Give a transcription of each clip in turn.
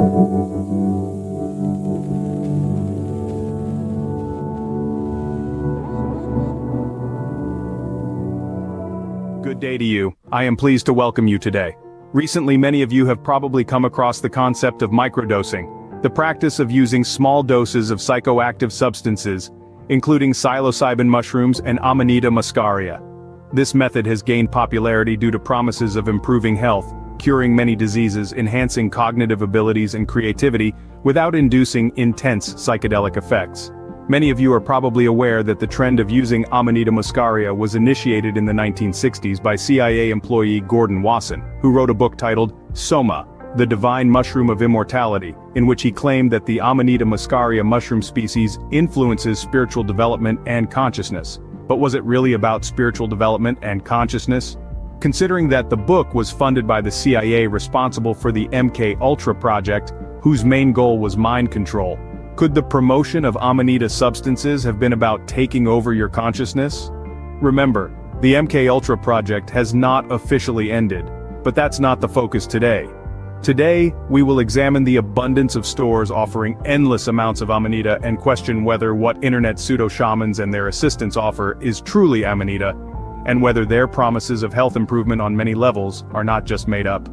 Good day to you. I am pleased to welcome you today. Recently, many of you have probably come across the concept of microdosing, the practice of using small doses of psychoactive substances, including psilocybin mushrooms and Amanita muscaria. This method has gained popularity due to promises of improving health, curing many diseases, enhancing cognitive abilities and creativity, without inducing intense psychedelic effects. Many of you are probably aware that the trend of using Amanita muscaria was initiated in the 1960s by CIA employee Gordon Wasson, who wrote a book titled Soma, The Divine Mushroom of Immortality, in which he claimed that the Amanita muscaria mushroom species influences spiritual development and consciousness. But was it really about spiritual development and consciousness? Considering that the book was funded by the CIA responsible for the MK Ultra project, whose main goal was mind control, could the promotion of Amanita substances have been about taking over your consciousness? Remember, the MK Ultra project has not officially ended, but that's not the focus today. Today, we will examine the abundance of stores offering endless amounts of Amanita and question whether what internet pseudo-shamans and their assistants offer is truly Amanita, and whether their promises of health improvement on many levels are not just made up.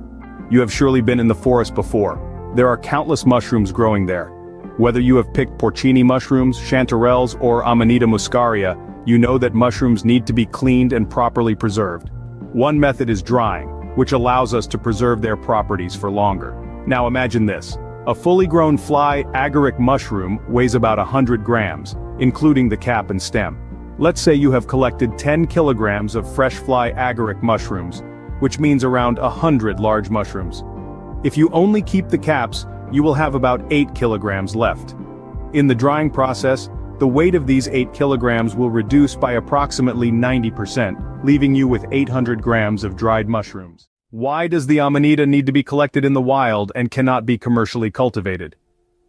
You have surely been in the forest before. There are countless mushrooms growing there. Whether you have picked porcini mushrooms, chanterelles, or Amanita muscaria, you know that mushrooms need to be cleaned and properly preserved. One method is drying, which allows us to preserve their properties for longer. Now imagine this. A fully grown fly agaric mushroom weighs about 100 grams, including the cap and stem. Let's say you have collected 10 kilograms of fresh fly agaric mushrooms, which means around 100 large mushrooms. If you only keep the caps, you will have about 8 kilograms left. In the drying process, the weight of these 8 kilograms will reduce by approximately 90%, leaving you with 800 grams of dried mushrooms. Why does the Amanita need to be collected in the wild and cannot be commercially cultivated?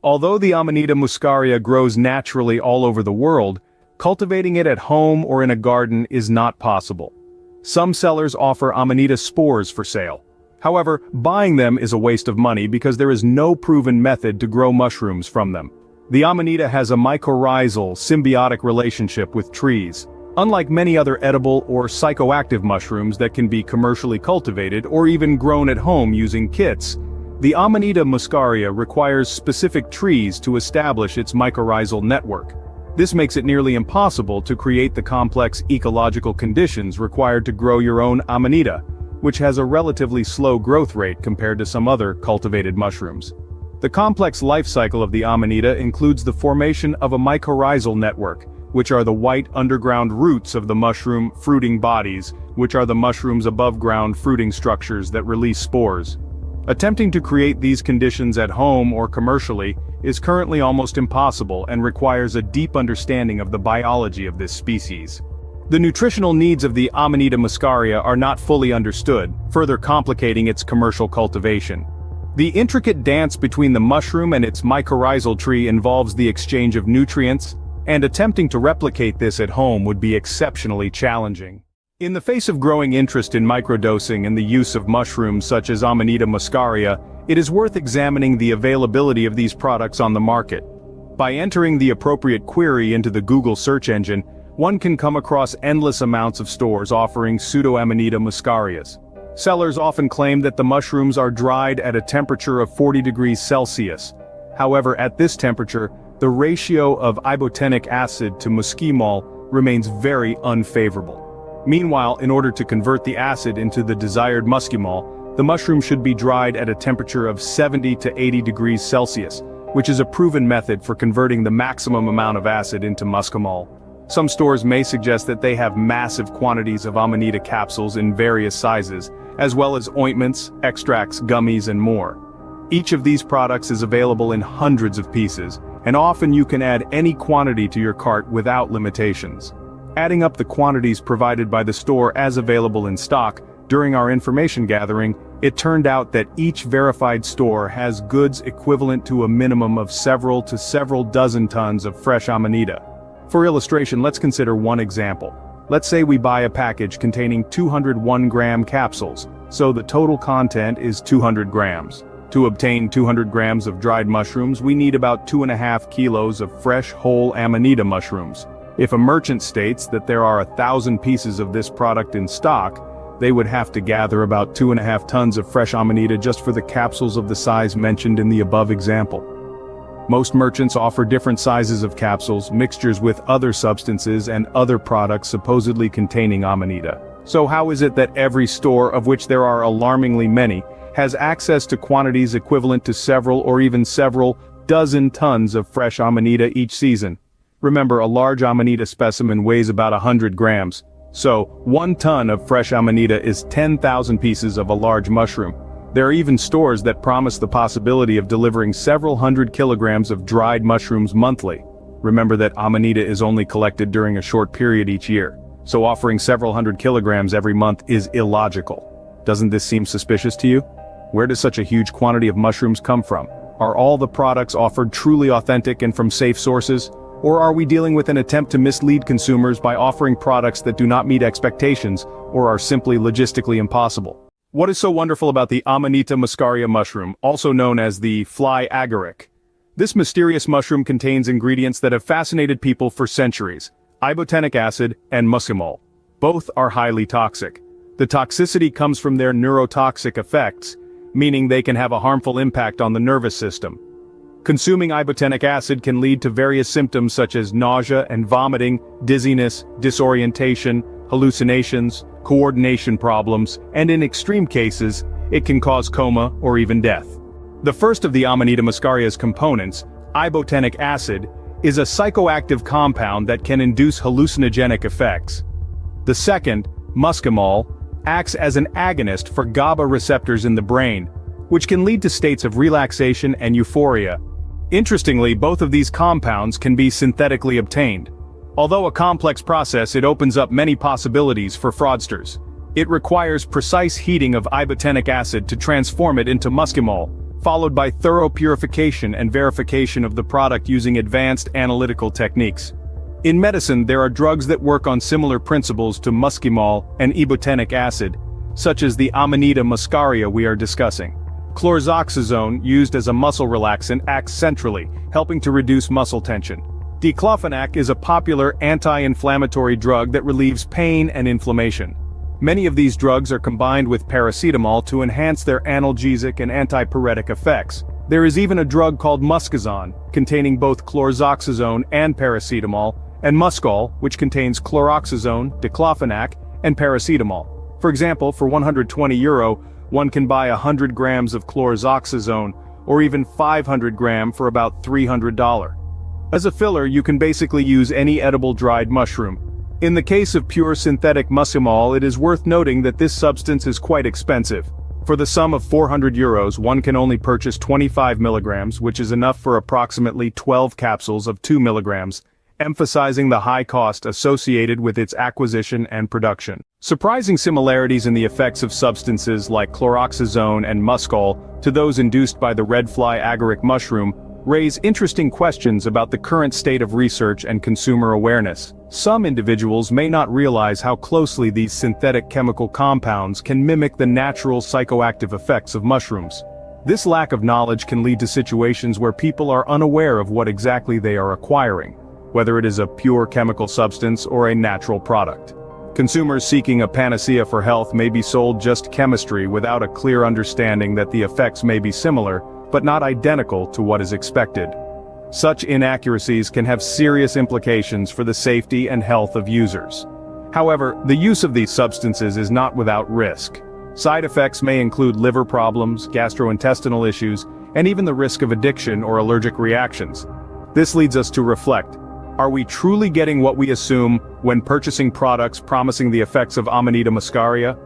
Although the Amanita muscaria grows naturally all over the world, cultivating it at home or in a garden is not possible. Some sellers offer Amanita spores for sale. However, buying them is a waste of money because there is no proven method to grow mushrooms from them. The Amanita has a mycorrhizal, symbiotic relationship with trees. Unlike many other edible or psychoactive mushrooms that can be commercially cultivated or even grown at home using kits, the Amanita muscaria requires specific trees to establish its mycorrhizal network. This makes it nearly impossible to create the complex ecological conditions required to grow your own Amanita, which has a relatively slow growth rate compared to some other cultivated mushrooms. The complex life cycle of the Amanita includes the formation of a mycorrhizal network, which are the white underground roots of the mushroom fruiting bodies, which are the mushroom's above-ground fruiting structures that release spores. Attempting to create these conditions at home or commercially is currently almost impossible and requires a deep understanding of the biology of this species. The nutritional needs of the Amanita muscaria are not fully understood, further complicating its commercial cultivation. The intricate dance between the mushroom and its mycorrhizal tree involves the exchange of nutrients, and attempting to replicate this at home would be exceptionally challenging. In the face of growing interest in microdosing and the use of mushrooms such as Amanita muscaria, it is worth examining the availability of these products on the market. By entering the appropriate query into the Google search engine, one can come across endless amounts of stores offering pseudo-Amanita muscarias. Sellers often claim that the mushrooms are dried at a temperature of 40 degrees Celsius. However, at this temperature, the ratio of ibotenic acid to muscimol remains very unfavorable. Meanwhile, in order to convert the acid into the desired muscimol, the mushroom should be dried at a temperature of 70 to 80 degrees Celsius, which is a proven method for converting the maximum amount of acid into muscimol. Some stores may suggest that they have massive quantities of Amanita capsules in various sizes, as well as ointments, extracts, gummies, and more. Each of these products is available in hundreds of pieces, and often you can add any quantity to your cart without limitations. Adding up the quantities provided by the store as available in stock, during our information gathering, it turned out that each verified store has goods equivalent to a minimum of several dozen tons of fresh Amanita. For illustration, let's consider one example. Let's say we buy a package containing 201-gram capsules, so the total content is 200 grams. To obtain 200 grams of dried mushrooms, we need about 2.5 kilos of fresh, whole Amanita mushrooms. If a merchant states that there are 1,000 pieces of this product in stock, they would have to gather about 2.5 tons of fresh Amanita just for the capsules of the size mentioned in the above example. Most merchants offer different sizes of capsules, mixtures with other substances and other products supposedly containing Amanita. So how is it that every store, of which there are alarmingly many, has access to quantities equivalent to several or even several dozen tons of fresh Amanita each season? Remember, a large Amanita specimen weighs about 100 grams. So, 1 ton of fresh Amanita is 10,000 pieces of a large mushroom. There are even stores that promise the possibility of delivering several hundred kilograms of dried mushrooms monthly. Remember that Amanita is only collected during a short period each year, so offering several hundred kilograms every month is illogical. Doesn't this seem suspicious to you? Where does such a huge quantity of mushrooms come from? Are all the products offered truly authentic and from safe sources? Or are we dealing with an attempt to mislead consumers by offering products that do not meet expectations, or are simply logistically impossible? What is so wonderful about the Amanita muscaria mushroom, also known as the fly agaric? This mysterious mushroom contains ingredients that have fascinated people for centuries: ibotenic acid and muscimol. Both are highly toxic. The toxicity comes from their neurotoxic effects, meaning they can have a harmful impact on the nervous system. Consuming ibotenic acid can lead to various symptoms such as nausea and vomiting, dizziness, disorientation, hallucinations, coordination problems, and in extreme cases, it can cause coma or even death. The first of the Amanita muscaria's components, ibotenic acid, is a psychoactive compound that can induce hallucinogenic effects. The second, muscimol, acts as an agonist for GABA receptors in the brain, which can lead to states of relaxation and euphoria. Interestingly, both of these compounds can be synthetically obtained. Although a complex process, it opens up many possibilities for fraudsters. It requires precise heating of ibotenic acid to transform it into muscimol, followed by thorough purification and verification of the product using advanced analytical techniques. In medicine, there are drugs that work on similar principles to muscimol and ibotenic acid, such as the Amanita muscaria we are discussing. Chlorzoxazone, used as a muscle relaxant, acts centrally, helping to reduce muscle tension. Diclofenac is a popular anti-inflammatory drug that relieves pain and inflammation. Many of these drugs are combined with paracetamol to enhance their analgesic and antipyretic effects. There is even a drug called Muscazon, containing both chlorzoxazone and paracetamol, and Muscol, which contains chloroxazone, diclofenac, and paracetamol. For example, for €120, one can buy 100 grams of chlorzoxazone, or even 500 grams for about $300. As a filler, you can basically use any edible dried mushroom. In the case of pure synthetic muscimol, it is worth noting that this substance is quite expensive. For the sum of €400, one can only purchase 25 milligrams, which is enough for approximately 12 capsules of 2 milligrams, emphasizing the high cost associated with its acquisition and production. Surprising similarities in the effects of substances like chloroxazone and muscol to those induced by the red fly agaric mushroom raise interesting questions about the current state of research and consumer awareness. Some individuals may not realize how closely these synthetic chemical compounds can mimic the natural psychoactive effects of mushrooms. This lack of knowledge can lead to situations where people are unaware of what exactly they are acquiring, whether it is a pure chemical substance or a natural product. Consumers seeking a panacea for health may be sold just chemistry without a clear understanding that the effects may be similar, but not identical to what is expected. Such inaccuracies can have serious implications for the safety and health of users. However, the use of these substances is not without risk. Side effects may include liver problems, gastrointestinal issues, and even the risk of addiction or allergic reactions. This leads us to reflect. Are we truly getting what we assume when purchasing products promising the effects of Amanita muscaria?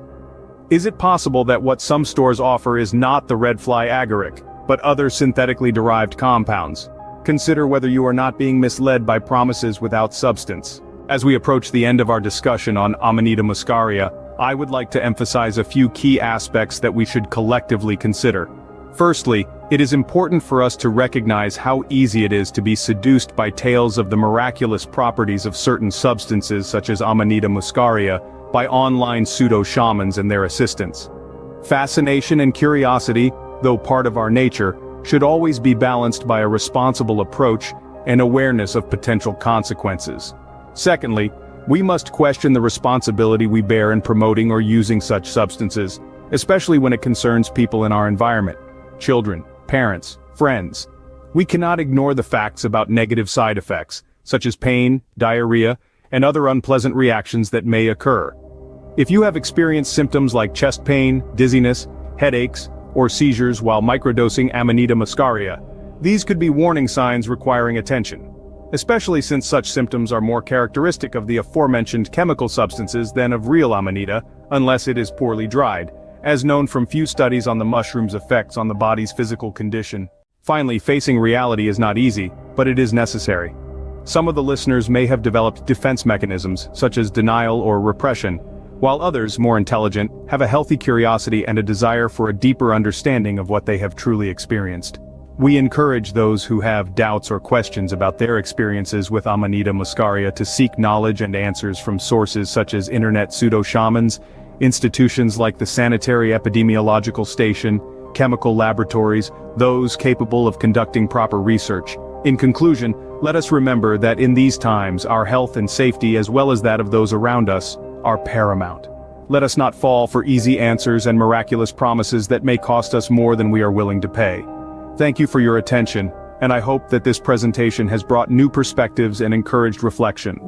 Is it possible that what some stores offer is not the red fly agaric, but other synthetically derived compounds? Consider whether you are not being misled by promises without substance. As we approach the end of our discussion on Amanita muscaria, I would like to emphasize a few key aspects that we should collectively consider. Firstly, it is important for us to recognize how easy it is to be seduced by tales of the miraculous properties of certain substances such as Amanita muscaria by online pseudo-shamans and their assistants. Fascination and curiosity, though part of our nature, should always be balanced by a responsible approach and awareness of potential consequences. Secondly, we must question the responsibility we bear in promoting or using such substances, especially when it concerns people in our environment, children, parents, friends. We cannot ignore the facts about negative side effects, such as pain, diarrhea, and other unpleasant reactions that may occur. If you have experienced symptoms like chest pain, dizziness, headaches, or seizures while microdosing Amanita muscaria, these could be warning signs requiring attention, especially since such symptoms are more characteristic of the aforementioned chemical substances than of real Amanita, unless it is poorly dried, as known from few studies on the mushroom's effects on the body's physical condition. Finally, facing reality is not easy, but it is necessary. Some of the listeners may have developed defense mechanisms, such as denial or repression, while others, more intelligent, have a healthy curiosity and a desire for a deeper understanding of what they have truly experienced. We encourage those who have doubts or questions about their experiences with Amanita muscaria to seek knowledge and answers from sources such as internet pseudo-shamans, institutions like the Sanitary Epidemiological Station, chemical laboratories, those capable of conducting proper research. In conclusion, let us remember that in these times, our health and safety as well as that of those around us are paramount. Let us not fall for easy answers and miraculous promises that may cost us more than we are willing to pay. Thank you for your attention, and I hope that this presentation has brought new perspectives and encouraged reflection.